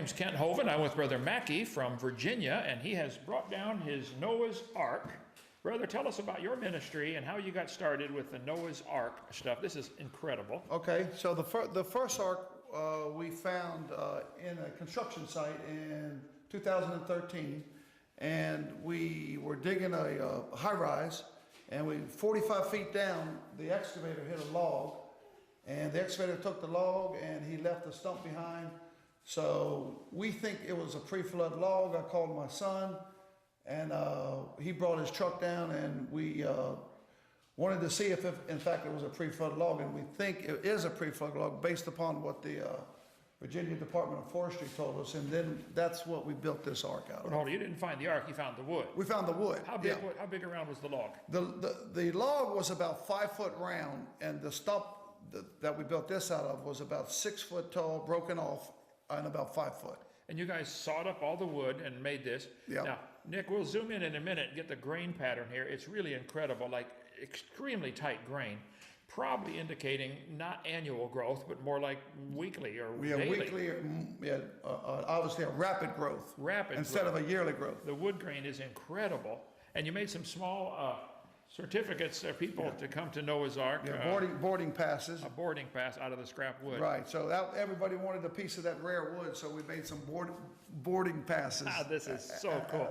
name's Kent Hovin. I'm with Brother Mackey from Virginia, and he has brought down his Noah's Ark. Brother, tell us about your ministry and how you got started with the Noah's Ark stuff. This is incredible. Okay, so the first ark we found in a construction site in 2013, and we were digging a high-rise, and 45 feet down, the excavator hit a log, and the excavator took the log, and he left the stump behind. So we think it was a pre-flood log. I called my son, and he brought his truck down, and we wanted to see if in fact it was a pre-flood log, and we think it is a pre-flood log based upon what the Virginia Department of Forestry told us, and then that's what we built this ark out of. But hold on, you didn't find the ark, you found the wood. We found the wood. How big around was the log? The log was about 5 foot round, and the stump that we built this out of was about 6 foot tall, broken off, and about 5 foot. And you guys sawed up all the wood and made this. Yeah. Now, Nick, we'll zoom in a minute and get the grain pattern here. It's really incredible, like extremely tight grain, probably indicating not annual growth, but more like weekly or daily. Weekly, obviously a rapid growth. Rapid instead growth. of a yearly growth. The wood grain is incredible. And you made some small certificates for people to come to Noah's Ark. Boarding passes. A boarding pass out of the scrap wood. Right, so everybody wanted a piece of that rare wood, so we made some boarding passes. This is so cool.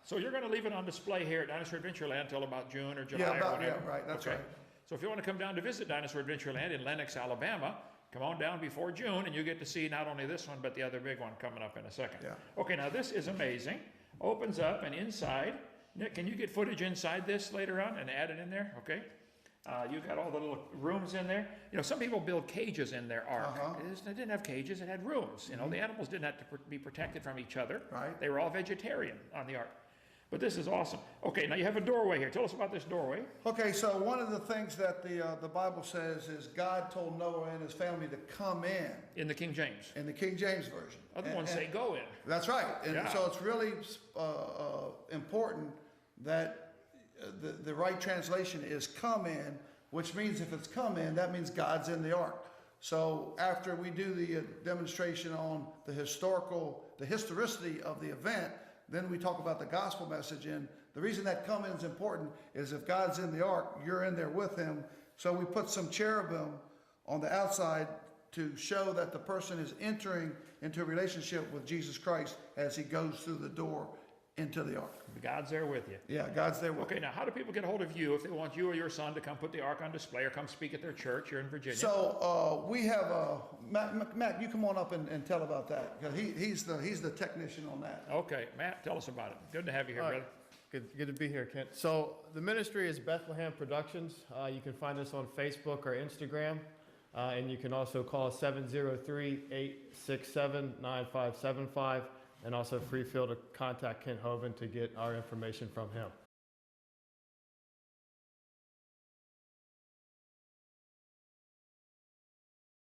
So you're going to leave it on display here at Dinosaur Adventureland until about June or July or whatever. Yeah, right, that's right. So if you want to come down to visit Dinosaur Adventureland in Lenox, Alabama, come on down before June, and you get to see not only this one, but the other big one coming up in a second. Yeah. Okay, now this is amazing. Opens up, and inside, Nick, can you get footage inside this later on and add it in there? Okay. You've got all the little rooms in there. You know, some people build cages in their ark. It didn't have cages, it had rooms. You know, the animals didn't have to be protected from each other. Right. They were all vegetarian on the ark. But this is awesome. Okay, now you have a doorway here. Tell us about this doorway. Okay, so one of the things that the Bible says is God told Noah and his family to come in. In the King James. In the King James Version. Other ones say go in. That's right. And so it's really important that the right translation is come in, which means if it's come in, that means God's in the ark. So after we do the demonstration on the historicity of the event, then we talk about the gospel message. And the reason that come in is important is if God's in the ark, you're in there with him. So we put some cherubim on the outside to show that the person is entering into a relationship with Jesus Christ as he goes through the door into the ark. God's there with you. Yeah, God's there with you. Okay, now how do people get a hold of you if they want you or your son to come put the ark on display or come speak at their church? You're in Virginia. So we have Matt, you come on up and tell about that, because he's the technician on that. Okay, Matt, tell us about it. Good to have you here, brother. Good to be here, Kent. So the ministry is Bethlehem Productions. You can find us on Facebook or Instagram, and you can also call 703-867-9575. And also free feel to contact Kent Hovind to get our information from him.